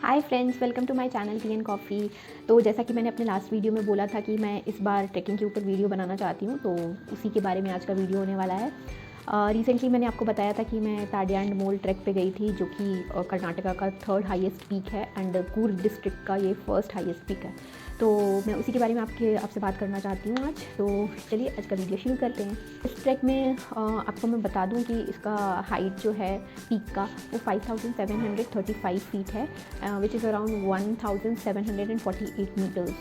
Hi friends, welcome to my channel tea and coffee. तो जैसा कि मैंने अपने लास्ट वीडियो में बोला था कि मैं इस बार ट्रैकिंग के ऊपर वीडियो बनाना चाहती हूँ, तो उसी के बारे में आज का वीडियो होने वाला है। रिसेंटली मैंने आपको बताया था कि मैं ताडियांड मोल ट्रैक पे गई थी, जो कि कर्नाटका का थर्ड हाईएस्ट पीक है एंड कूर्ग डिस्ट्रिक्ट का ये फर्स्ट हाईएस्ट पीक है। तो मैं उसी के बारे में आपसे बात करना चाहती हूँ आज। तो चलिए आज का वीडियो शुरू करते हैं। इस ट्रैक में आपको मैं बता दूँ कि इसका हाइट जो है पीक का वो 5735 फीट है, विच इज़ अराउंड 1748 मीटर्स।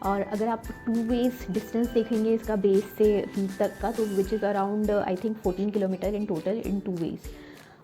और अगर आप 2 वेज डिस्टेंस देखेंगे इसका बेस से पीक तक का, तो which is around I think 14 kilometre in total in 2 ways.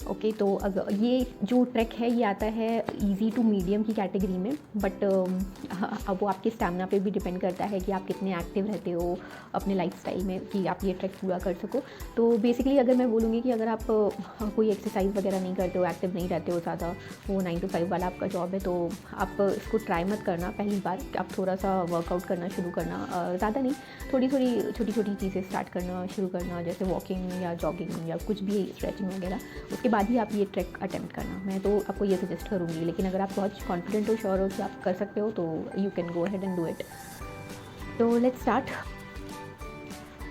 Okay, तो अगर ये जो ट्रैक है ये आता है इजी टू मीडियम की कैटेगरी में, बट अब वो आपके स्टैमिना पे भी डिपेंड करता है कि आप कितने एक्टिव रहते हो अपने लाइफस्टाइल में कि आप ये ट्रैक पूरा कर सको। तो बेसिकली अगर मैं बोलूँगी कि अगर आप कोई एक्सरसाइज वगैरह नहीं करते हो, एक्टिव नहीं रहते हो ज़्यादा, वो 9 to 5 वाला आपका जॉब है, तो आप इसको ट्राई मत करना पहली बार। आप थोड़ा सा वर्कआउट करना शुरू करना, ज़्यादा नहीं, थोड़ी छोटी छोटी चीज़ें स्टार्ट करना शुरू करना, जैसे वॉकिंग या जॉगिंग या कुछ भी स्ट्रेचिंग वगैरह। उसके बाद ही आप ये ट्रैक अटेम्प्ट करना, मैं तो आपको ये सजेस्ट करूँगी। लेकिन अगर आप बहुत कॉन्फिडेंट हो, श्योर हो कि आप कर सकते हो, तो you can go ahead and do it. तो लेट्स स्टार्ट।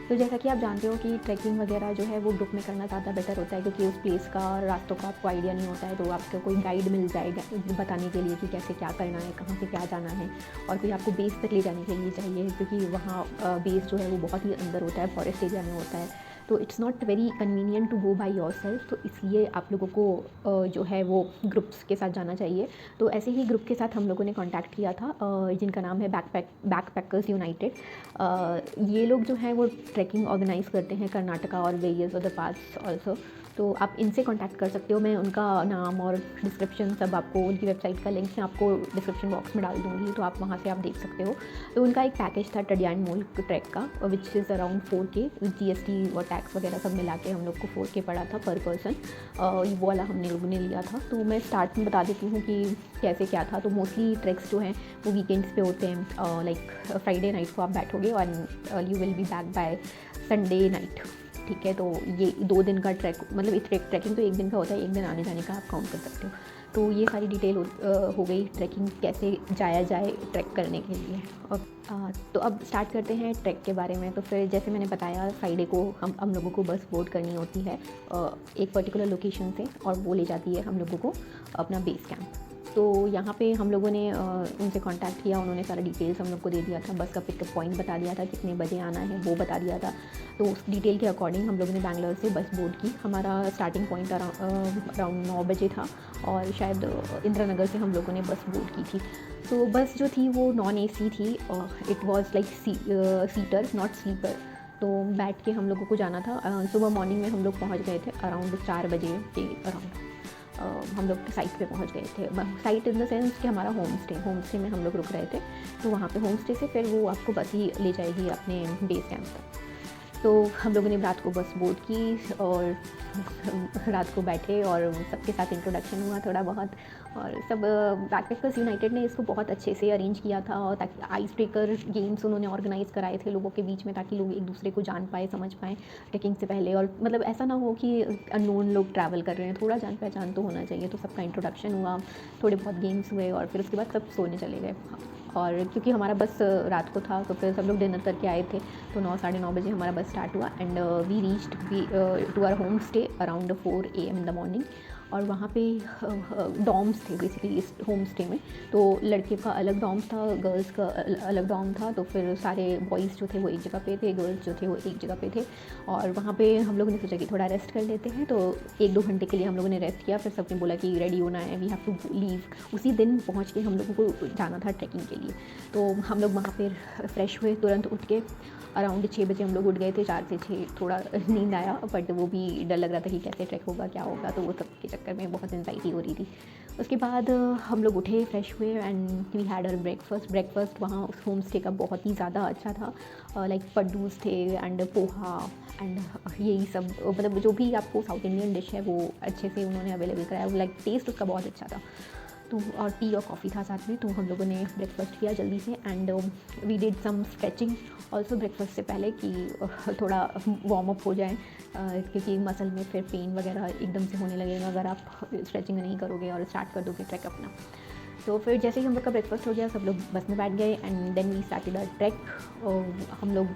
तो जैसा कि आप जानते हो कि ट्रैकिंग वगैरह जो है वो ग्रुप में करना ज़्यादा बेटर होता है, क्योंकि उस प्लेस का रास्तों का आपको आइडिया नहीं होता है। तो आपको कोई गाइड मिल जाएगा बताने के लिए कि कैसे क्या करना है, कहाँ से क्या जाना है, और कोई आपको बेस तक ले जाने के लिए चाहिए, क्योंकि वहाँ बेस जो है वो बहुत ही अंदर होता है, फॉरेस्ट एरिया में होता है। तो it's not very convenient to go by yourself, तो इसलिए आप लोगों को जो है वो ग्रुप्स के साथ जाना चाहिए। तो ऐसे ही ग्रुप के साथ हम लोगों ने कांटेक्ट किया था, जिनका नाम है बैकपैकर्स यूनाइटेड। ये लोग जो हैं वो ट्रैकिंग ऑर्गेनाइज़ करते हैं कर्नाटका और वेरियस अदर पार्ट्स ऑल्सो। तो आप इनसे कांटेक्ट कर सकते हो। मैं उनका नाम और डिस्क्रिप्शन सब आपको, उनकी वेबसाइट का लिंक मैं आपको डिस्क्रिप्शन बॉक्स में डाल दूँगी, तो आप वहाँ से आप देख सकते हो। तो उनका एक पैकेज था ताडियांड मोल ट्रैक का, विच इज़ अराउंड 4K GST और टैक्स वगैरह सब मिला के हम लोग को 4K पड़ा था पर पर्सन। वो वाला हमने लोगों ने लिया था। तो मैं स्टार्ट में बता देती हूँ कि कैसे क्या था। तो मोस्टली ट्रैक्स जो हैं वो वीकेंड्स पे होते हैं, लाइक फ्राइडे नाइट को आप बैठोगे और you will be back by Sunday night. ठीक है, तो ये 2 दिन का ट्रैक, मतलब इस ट्रैकिंग तो 1 दिन का होता है, 1 दिन आने जाने का आप काउंट कर सकते हो। तो ये सारी डिटेल हो गई ट्रैकिंग कैसे जाया जाए ट्रैक करने के लिए। और तो अब स्टार्ट करते हैं ट्रैक के बारे में। तो फिर जैसे मैंने बताया, फ्राइडे को हम लोगों को बस बोर्ड करनी होती है एक पर्टिकुलर लोकेशन से, और वो ले जाती है हम लोगों को अपना बेस कैंप। तो यहाँ पे हम लोगों ने उनसे कांटेक्ट किया, उन्होंने सारा डिटेल्स हम लोग को दे दिया था, बस का पिकअप पॉइंट बता दिया था, कितने बजे आना है वो बता दिया था। तो उस डिटेल के अकॉर्डिंग हम लोगों ने बैंगलोर से बस बोर्ड की। हमारा स्टार्टिंग पॉइंट अराउंड 9 बजे था, और शायद इंदिरा नगर से हम लोगों ने बस बोर्ड की थी। तो बस जो थी वो नॉन AC थी, it was like seater not sleeper. तो बैठ के हम लोगों को जाना था। सुबह मॉर्निंग में हम लोग पहुँच गए थे अराउंड 4 बजे के अराउंड। हम लोग साइट पे पहुंच गए थे। साइट इन द सेंस कि हमारा होम स्टे में हम लोग रुक रहे थे। तो वहाँ पे होम स्टे से फिर वो आपको बस ही ले जाएगी अपने बेस कैंप तक। तो हम लोगों ने रात को बस बोर्ड की और रात को बैठे और सबके साथ इंट्रोडक्शन हुआ थोड़ा बहुत। और सब बैकपैकर्स यूनाइटेड ने इसको बहुत अच्छे से अरेंज किया था, और ताकि आइस ब्रेकर गेम्स उन्होंने ऑर्गेनाइज़ कराए थे लोगों के बीच में, ताकि लोग एक दूसरे को जान पाए, समझ पाएँ ट्रैकिंग से पहले। और मतलब ऐसा ना हो कि अननोन लोग ट्रैवल कर रहे हैं, थोड़ा जान पहचान तो होना चाहिए। तो सबका इंट्रोडक्शन हुआ, थोड़े बहुत गेम्स हुए, और फिर उसके बाद सब सोने चले गए। और क्योंकि हमारा बस रात को था, तो फिर सब लोग डिनर करके आए थे। तो 9 साढ़े 9 बजे हमारा बस स्टार्ट हुआ, and we reached to our home stay around 4 AM in the morning. और वहाँ पे डॉर्म्स थे बेसिकली इस होम स्टे में। तो लड़के का अलग डॉर्म था, गर्ल्स का अलग डॉर्म था। तो फिर सारे बॉयज़ जो थे वो एक जगह पे थे, गर्ल्स जो थे वो एक जगह पे थे। और वहाँ पे हम लोगों ने सोचा कि थोड़ा रेस्ट कर लेते हैं, तो 1-2 घंटे के लिए हम लोगों ने रेस्ट किया। फिर सबने बोला कि रेडी होना है, वी हैव टू लीव। उसी दिन पहुँच के हम लोगों को जाना था ट्रैकिंग के लिए। तो हम लोग वहाँ पर फ्रेश हुए, तुरंत उठ के अराउंड 6 बजे हम लोग उठ गए थे। 4 से 6 थोड़ा नींद आया, बट वो भी डर लग रहा था कि कैसे ट्रैक होगा, क्या होगा। तो वो सब के चक्कर में बहुत एंजाइटी हो रही थी। उसके बाद हम लोग उठे, फ्रेश हुए, and we had our breakfast वहाँ उस होम स्टे का बहुत ही ज़्यादा अच्छा था। लाइक पड्डूस थे एंड पोहा एंड यही सब, मतलब जो भी आपको साउथ इंडियन डिश है वो अच्छे से उन्होंने अवेलेबल कराया। लाइक टेस्ट उसका बहुत अच्छा था। तो और टी और कॉफ़ी था साथ में। तो हम लोगों ने ब्रेकफास्ट किया जल्दी से, and we did some stretching also breakfast से पहले, कि थोड़ा वार्म अप हो जाए, क्योंकि मसल में फिर पेन वगैरह एकदम से होने लगेगा अगर आप स्ट्रेचिंग नहीं करोगे और स्टार्ट कर दोगे ट्रैक अपना। तो फिर जैसे ही हम लोग का ब्रेकफास्ट हो गया, सब लोग बस में बैठ गए and then we started a trek. हम लोग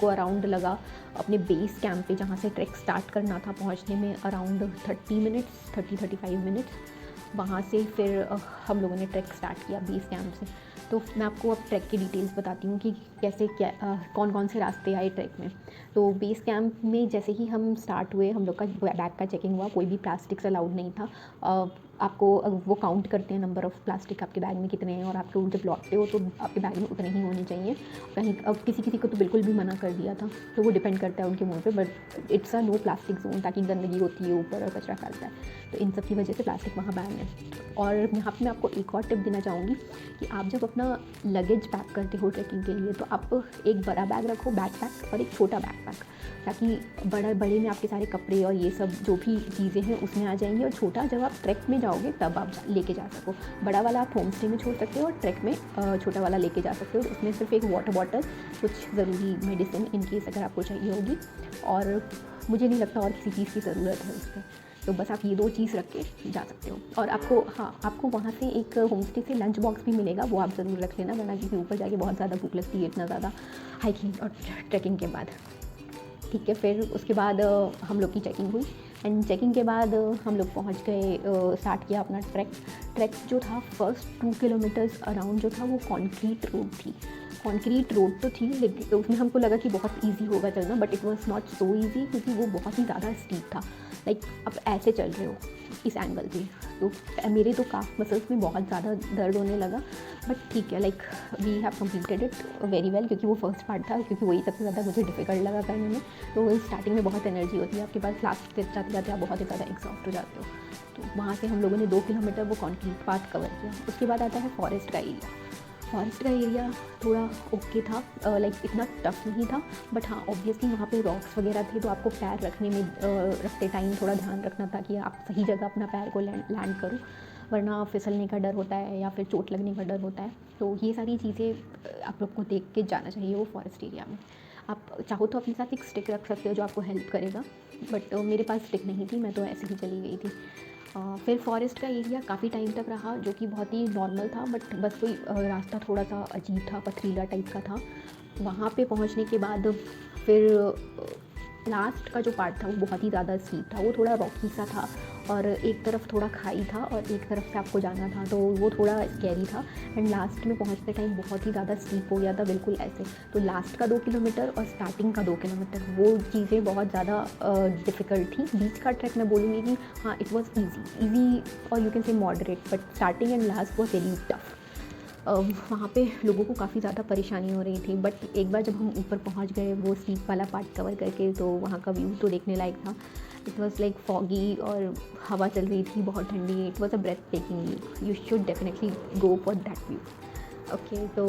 को अराउंड लगा अपने बेस कैंप पे, जहाँ से ट्रैक स्टार्ट करना था, पहुँचने में अराउंड 35 मिनट्स। वहाँ से फिर हम लोगों ने ट्रैक स्टार्ट किया बेस कैंप से। तो मैं आपको अब ट्रैक की डिटेल्स बताती हूँ कि कैसे क्या कौन कौन से रास्ते आए ट्रैक में। तो बेस कैंप में जैसे ही हम स्टार्ट हुए, हम लोग का बैग का चेकिंग हुआ, कोई भी प्लास्टिक्स अलाउड नहीं था। आपको वो काउंट करते हैं नंबर ऑफ़ प्लास्टिक आपके बैग में कितने हैं, और आप जब लौटते हो तो आपके बैग में उतने ही होने चाहिए। कहीं अब किसी किसी को तो बिल्कुल भी मना कर दिया था, तो वो डिपेंड करता है उनके मुँह पे, but it's a no plastic zone, ताकि गंदगी होती है ऊपर और कचरा फैलता है, तो इन सब की वजह से प्लास्टिक वहाँ बैन है। और यहाँ पे मैं आपको एक और टिप देना चाहूँगी कि आप जब अपना लगेज पैक करते हो ट्रैकिंग के लिए, तो आप एक बड़ा बैग रखो, बैकपैक, और एक छोटा बैकपैक, ताकि बड़े में आपके सारे कपड़े और ये सब जो भी चीज़ें हैं उसमें आ जाएंगी, और छोटा जब आप ट्रैक में जाओगे तब आप लेके जा सको। बड़ा वाला आप होम स्टे में छोड़ सकते हो, और ट्रैक में छोटा वाला लेके जा सकते हो। उसमें सिर्फ एक वाटर बॉटल, कुछ ज़रूरी मेडिसिन इन केस अगर आपको चाहिए होगी, और मुझे नहीं लगता और किसी चीज़ की ज़रूरत है उस पर। तो बस आप ये 2 चीज़ रख के जा सकते हो। और आपको वहाँ से एक होम स्टे से लंच बॉक्स भी मिलेगा, वो आप ज़रूर रख लेना, वरना क्योंकि ऊपर जाके बहुत ज़्यादा भूख लगती है इतना ज़्यादा हाइकिंग और ट्रैकिंग के बाद। ठीक है, फिर उसके बाद हम लोग की चेकिंग हुई, एंड चेकिंग के बाद हम लोग पहुंच गए, स्टार्ट किया अपना ट्रैक जो था। फर्स्ट 2 किलोमीटर्स अराउंड जो था वो कंक्रीट रोड तो थी, लेकिन उसमें हमको लगा कि बहुत इजी होगा चलना, but it was not so easy, क्योंकि वो बहुत ही ज़्यादा स्टीप था। लाइक आप ऐसे चल रहे हो इस एंगल पे, तो मेरे तो काफ मसल्स में बहुत ज़्यादा दर्द होने लगा, बट ठीक है, like we have completed it very well, क्योंकि वो फर्स्ट पार्ट था, क्योंकि वही सबसे ज़्यादा मुझे डिफ़िकल्ट लगा करने में। तो स्टार्टिंग में बहुत एनर्जी होती है आपके पास, लास्ट जाते जाते आप बहुत ही ज़्यादा एग्जॉस्ट हो जाते हो। तो वहाँ से हम लोगों ने 2 किलोमीटर वो कॉन्क्रीट पाथ कवर किया। उसके बाद आता है फॉरेस्ट का एरिया थोड़ा ओके था, लाइक इतना टफ नहीं था, बट हाँ ऑब्वियसली वहाँ पे रॉक्स वगैरह थे, तो आपको पैर रखने में रखते टाइम थोड़ा ध्यान रखना था कि आप सही जगह अपना पैर को लैंड करो, वरना फिसलने का डर होता है या फिर चोट लगने का डर होता है। तो ये सारी चीज़ें आप लोग को देख के जाना चाहिए वो फॉरेस्ट एरिया में। आप चाहो तो अपने साथ एक स्टिक रख सकते हो जो आपको हेल्प करेगा, बट मेरे पास स्टिक नहीं थी, मैं तो ऐसे ही चली गई थी। फिर फॉरेस्ट का एरिया काफ़ी टाइम तक रहा, जो कि बहुत ही नॉर्मल था, बट बस कोई रास्ता थोड़ा सा अजीब था, पथरीला टाइप का था। वहाँ पे पहुँचने के बाद फिर लास्ट का जो पार्ट था वो बहुत ही ज़्यादा स्टीप था, वो थोड़ा रॉकी सा था, और एक तरफ थोड़ा खाई था और एक तरफ से आपको जाना था, तो वो थोड़ा स्कैरी था। एंड लास्ट में पहुँचते टाइम बहुत ही ज़्यादा स्टीप हो गया था, बिल्कुल ऐसे। तो लास्ट का 2 किलोमीटर और स्टार्टिंग का 2 किलोमीटर, वो चीज़ें बहुत ज़्यादा डिफ़िकल्ट थी। बीच का ट्रैक मैं बोलूँगी कि हाँ इट वॉज़ ईजी और you can say moderate, but starting and last was very tough. वहाँ पे लोगों को काफ़ी ज़्यादा परेशानी हो रही थी, बट एक बार जब हम ऊपर पहुँच गए वो स्टीप वाला पार्ट कवर करके, तो वहाँ का व्यू तो देखने लायक था। इट वॉज़ लाइक फॉगी और हवा चल रही थी बहुत ठंडी। It was a breathtaking view, you should definitely go for that view. Okay, तो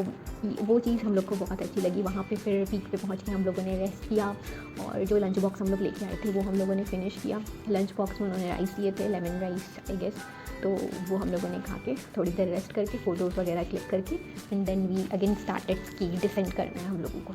वो चीज़ हम लोग को बहुत अच्छी लगी। वहाँ पे फिर पीक पे पहुँच के हम लोगों ने रेस्ट किया, और जो लंच बॉक्स हम लोग लेके आए थे वो हम लोगों ने फिनिश किया। लंच बॉक्स में उन्होंने राइस दिए थे, लेमन राइस आई गेस, तो वो हम लोगों ने खा के थोड़ी देर रेस्ट करके फ़ोटोज़ वगैरह क्लिक करके, and then we again started कि डिसेंड करना है हम लोगों को।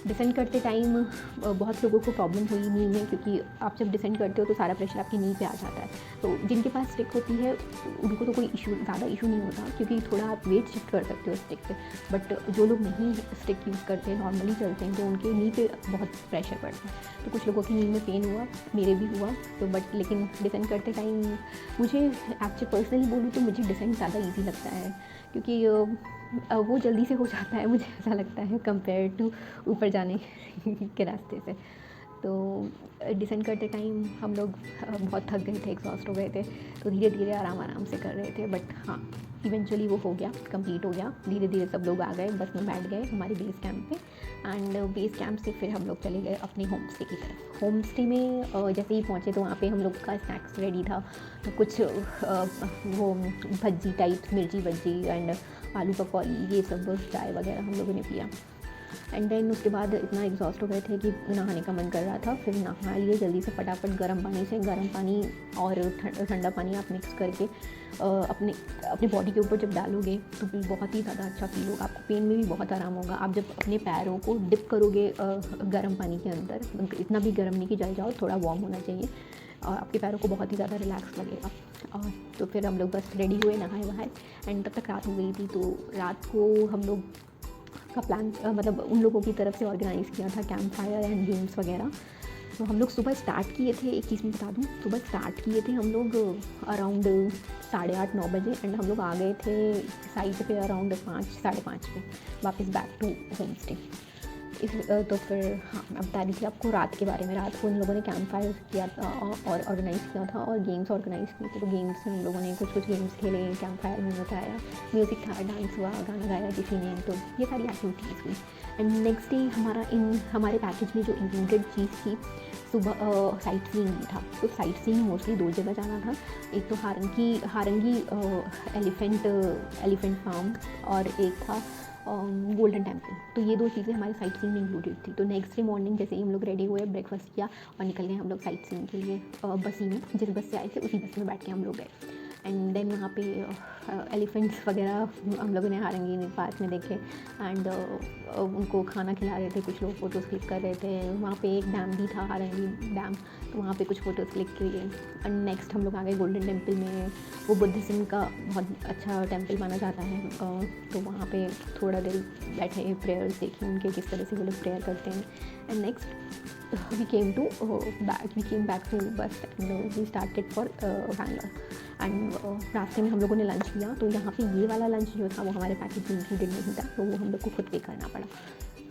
डिसेंड करते टाइम बहुत लोगों को प्रॉब्लम हुई नी में, क्योंकि आप जब डिसेंड करते हो तो सारा प्रेशर आपकी नी पे आ जाता है। तो जिनके पास स्टिक होती है उनको तो कोई ज़्यादा इशू नहीं होता, क्योंकि थोड़ा आप वेट शिफ्ट कर सकते हो स्टिक पे। बट जो लोग नहीं स्टिक यूज़ करते, नॉर्मली चलते हैं, तो उनके नी पे बहुत प्रेशर पड़ता है। तो कुछ लोगों की नी में पेन हुआ, मेरे भी हुआ। तो बट लेकिन डिसेंड करते टाइम मुझे एक्चुअली पर्सनली बोलूँ तो मुझे डिसेंड ज़्यादा ईजी लगता है, क्योंकि वो जल्दी से हो जाता है, मुझे ऐसा लगता है, कंपेयर टू ऊपर जाने के रास्ते से। तो डिसेंड करते टाइम हम लोग बहुत थक गए थे, एग्जॉस्ट हो गए थे, तो धीरे धीरे आराम से कर रहे थे। बट हाँ इवेंचुअली वो हो गया, कंप्लीट हो गया। धीरे धीरे सब लोग आ गए, बस में बैठ गए हमारे बेस कैंप पे, एंड बेस कैंप से फिर हम लोग चले गए अपने होम स्टे की तरफ। होम स्टे में जैसे ही पहुँचे तो वहाँ पे हम लोग का स्नैक्स रेडी था, तो कुछ वो भज्जी टाइप, मिर्ची भज्जी एंड आलू पकौड़ी, ये सब चाय वगैरह हम लोगों ने पिया। एंड देन उसके बाद इतना एग्जॉस्ट हो गए थे कि नहाने का मन कर रहा था। फिर नहा लिए जल्दी से फटाफट, गर्म पानी और ठंडा पानी आप मिक्स करके अपने बॉडी के ऊपर जब डालोगे तो बहुत ही ज़्यादा अच्छा फील होगा, आपको पेन में भी बहुत आराम होगा। आप जब अपने पैरों को डिप करोगे गर्म पानी के अंदर, इतना भी गर्म नहीं कि जल जाओ, थोड़ा वार्म होना चाहिए, और आपके पैरों को बहुत ही ज़्यादा रिलैक्स लगेगा। और तो फिर हम लोग बस रेडी हुए, नहाए वहाए, एंड तब तक रात हो गई थी। तो रात को हम लोग का प्लान मतलब उन लोगों की तरफ से ऑर्गेनाइज़ किया था कैंप फायर एंड गेम्स वगैरह। तो हम लोग सुबह स्टार्ट किए थे, एक चीज़ मैं बता दूँ, सुबह स्टार्ट किए थे हम लोग अराउंड 8:30-9 बजे, एंड हम लोग आ गए थे साइट पे अराउंड 5 साढ़े 5 पे वापस बैक टू होम स्टे। तो फिर हाँ, मैं बता रही थी आपको रात के बारे में। रात को इन लोगों ने कैंप फायर किया था और ऑर्गेनाइज़ किया था, और गेम्स ऑर्गेनाइज़ किए थे। तो गेम्स में हम लोगों ने कुछ गेम्स खेले, कैंप फायर में बताया, म्यूज़िक था, डांस हुआ, गाना गाया किसी ने, तो ये सारी एक्टिविटीज़ हुई। एंड नेक्स्ट डे हमारे पैकेज में जो इंक्लूडेड चीज़ थी, सुबह साइट सीइंग भी था। तो साइट सीइंग मोस्टली 2 जगह जाना था, एक तो हारंगी एलिफेंट फार्म, और एक था गोल्डन टेम्पल। तो ये 2 चीज़ें हमारी साइट सीइंग में इंक्लूडेड थी। तो नेक्स्ट डे मॉर्निंग जैसे ही हम लोग रेडी हुए, ब्रेकफास्ट किया और निकल गए हम लोग साइट सीइंग के लिए। बस में जिस बस से आए थे उसी बस में बैठ के हम लोग गए। एंड देन वहाँ पे एलिफेंट्स वगैरह हम लोगों ने हारंगी पार्क में देखे, एंड उनको खाना खिला रहे थे, कुछ लोग फ़ोटोज़ क्लिक कर रहे थे। वहाँ पे एक डैम भी था, हारंगी डैम, तो वहाँ पे कुछ फ़ोटोज़ क्लिक किए। एंड नेक्स्ट हम लोग आ गए गोल्डन टेम्पल में। वो बुद्धिज़्म का बहुत अच्छा टेम्पल माना जाता है, तो वहाँ पे थोड़ा देर बैठे, प्रेयर्स देखी उनके, किस तरह से वो लोग प्रेयर करते हैं। And next we came back to bus and we started for Bangalore. And रास्ते में हम लोगों ने लंच किया। तो यहाँ पे ये वाला लंच जो था वो हमारे पैकेज में इंक्लूडेड नहीं था, तो वो हम लोग को खुद पे करना पड़ा।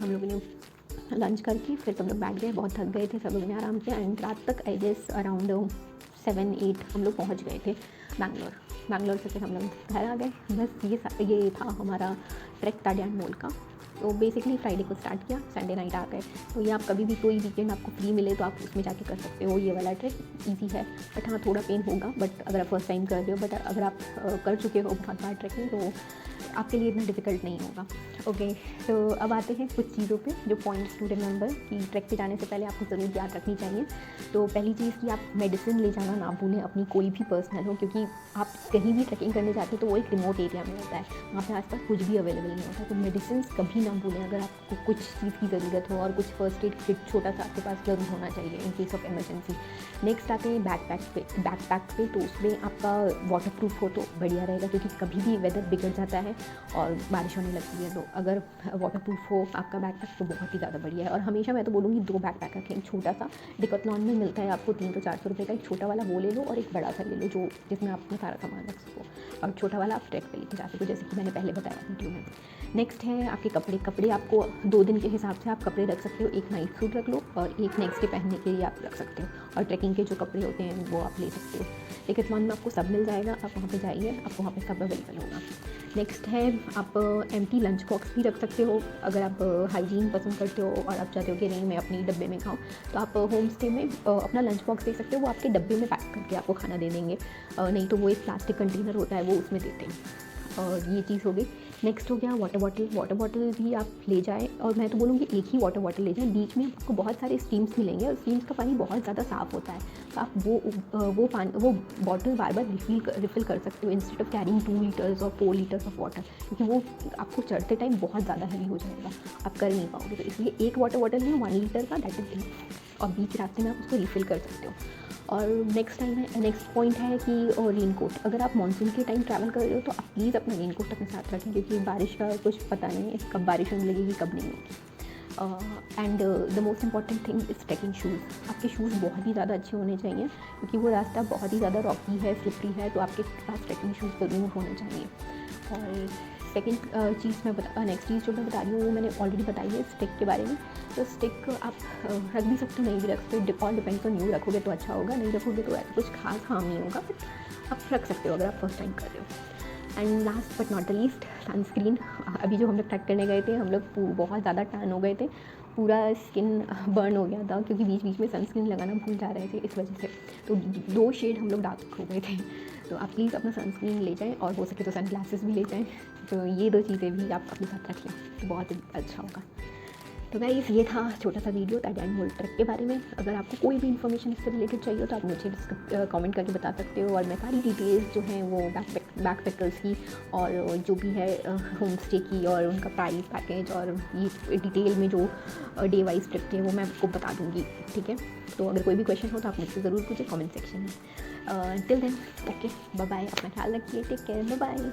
हम लोगों ने लंच करके फिर सब लोग बैठ गए, बहुत थक गए थे, सब लोगों ने आराम किया। एंड रात तक आई गेस अराउंड 7-8 हम लोग पहुँच गए थे बैंगलोर से। फिर हम लोग घर आ गए। बस ये था हमारा ट्रैक ताडियान मॉल का। तो बेसिकली फ्राइडे को स्टार्ट किया, संडे नाइट आ गए। तो ये आप कभी भी कोई वीकेंड आपको फ्री मिले तो आप उसमें जाके कर सकते हो। ये वाला ट्रैक इजी है, बट हाँ थोड़ा पेन होगा, बट अगर आप फर्स्ट टाइम कर रहे हो, बट अगर आप कर चुके हो बहुत बार ट्रैकिंग तो आपके लिए इतना डिफ़िकल्ट नहीं होगा। ओके, तो अब आते हैं कुछ चीज़ों पे जो पॉइंट्स टू रिमेंबर कि ट्रैक पे जाने से पहले आपको ज़रूर याद रखनी चाहिए। तो पहली चीज़ कि आप मेडिसिन ले जाना ना भूलें, अपनी कोई भी पर्सनल हो, क्योंकि आप कहीं भी ट्रैकिंग करने जाते हो तो वो एक रिमोट एरिया में होता है, वहाँ पे आसपास कुछ भी अवेलेबल नहीं होता। तो मेडिसिन कभी ना भूलें। अगर आपको कुछ चीज़ की ज़रूरत हो, और कुछ फर्स्ट एड किट छोटा सा आपके पास ज़रूर होना चाहिए in case of emergency. Next आते हैं बैकपैक पे। तो उसमें आपका वाटर प्रूफ हो तो बढ़िया रहेगा, क्योंकि कभी भी वेदर बिगड़ जाता है और बारिश होने लगती है। तो अगर वाटर प्रूफ हो आपका बैकपैक तो बहुत ही ज़्यादा बढ़िया है। और हमेशा मैं तो बोलूँगी 2 बैकपैक रखें। एक छोटा सा डिकैथलॉन में मिलता है आपको 300-400 रुपये का, एक छोटा वाला वो ले लो, और एक बड़ा सा ले लो जो जिसमें आप अपना सारा सामान रख सको, और छोटा वाला आप ट्रैक पे लेके जा सको, जैसे कि मैंने पहले बताया वीडियो में। नेक्स्ट है आपके कपड़े आपको 2 दिन के हिसाब से आप कपड़े रख सकते हो। एक नाइट सूट रख लो और एक नेक्स्ट डे पहनने के लिए आप रख सकते हो, और ट्रैकिंग के जो कपड़े होते हैं वो आप ले सकते हो। डिकैथलॉन में आपको सब मिल जाएगा, आप वहाँ पे जाइए, आपको वहाँ पे सब अवेलेबल होगा। नेक्स्ट है आप एम्प्टी लंच बॉक्स भी रख सकते हो। अगर आप हाइजीन पसंद करते हो और आप चाहते हो कि नहीं मैं अपनी डब्बे में खाऊं, तो आप होम स्टे में अपना लंच बॉक्स दे सकते हो। वो आपके डब्बे में पैक करके आपको खाना दे देंगे, नहीं तो वो एक प्लास्टिक कंटेनर होता है वो उसमें देते हैं। और ये चीज़ हो गई। नेक्स्ट हो गया वाटर बॉटल भी आप ले जाएँ, और मैं तो बोलूँगी एक ही वाटर बॉटल ले जाएँ। बीच में आपको बहुत सारे स्ट्रीम्स मिलेंगे और स्ट्रीम्स का पानी बहुत ज़्यादा साफ़ होता है, तो आप वो बॉटल बार बार रिफ़िल कर सकते हो इंस्टेड ऑफ कैरिंग 2 लीटर्स और 4 लीटर्स ऑफ वाटर, क्योंकि वो आपको चढ़ते टाइम बहुत ज़्यादा हैवी हो जाएगा, आप कर नहीं पाओगे। तो इसलिए एक वाटर बॉटल में 1 लीटर का, दैट इज़ इनफ, और बीच रास्ते में आप उसको रिफ़िल कर सकते हो। और नेक्स्ट पॉइंट है कि रेनकोट। अगर आप मानसून के टाइम ट्रैवल कर रहे हो तो आप प्लीज़ अपना रेनकोट अपने साथ रखें, क्योंकि बारिश का कुछ पता नहीं है कब बारिश होने लगेगी कब नहीं होगी। And the most important thing is trekking shoes. आपके शूज़ बहुत ही ज़्यादा अच्छे होने चाहिए, क्योंकि वो रास्ता बहुत ही ज़्यादा रॉकी है, स्लिपरी है, तो आपके पास ट्रैकिंग शूज़ ज़रूर होने चाहिए। और सेकेंड चीज़ नेक्स्ट चीज़ जो मैं बता रही हूँ वो मैंने ऑलरेडी बताई है स्टिक के बारे में। तो स्टिक आप रख भी सकते हो, नहीं भी रख सकते, ऑल डिपेंड्स ऑन यू। रखोगे तो अच्छा होगा, नहीं रखोगे तो ऐसा कुछ खास हार्म नहीं होगा, बट आप रख सकते हो अगर आप फर्स्ट टाइम कर रहे हो। And last but not the least, sunscreen. अभी जो हम लोग ट्रैक करने गए थे, हम लोग बहुत ज़्यादा टैन हो गए थे, पूरा स्किन बर्न हो गया था, क्योंकि बीच बीच में सनस्क्रीन लगाना भूल जा रहे थे इस वजह से। तो 2 शेड हम लोग डार्क हो गए थे। तो आप प्लीज़ अपना सनस्क्रीन ले जाएँ, और हो सके तो सन ग्लासेस भी ले जाएँ। तो ये 2 चीज़ें भी आप अपने साथ रख लें तो बहुत अच्छा होगा। तो गाइस ये था छोटा सा वीडियो टाइड एंड होल्ड ट्रक के बारे में। अगर आपको कोई भी इन्फॉर्मेशन इससे रिलेटेड चाहिए हो तो आप मुझे कमेंट करके बता सकते हो, और मैं सारी डिटेल्स जो हैं वो बैक पैकर्स की और जो भी है होम स्टे की और उनका प्राइस पैकेज और ये डिटेल में जो डे वाइज ट्रिप थे वो मैं आपको बता दूँगी, ठीक है। तो अगर कोई भी क्वेश्चन हो तो आप मुझसे ज़रूर पूछिए कमेंट सेक्शन में। Till then okay bye bye, अपना ख्याल रखिए, टेक केयर, बाय बाय।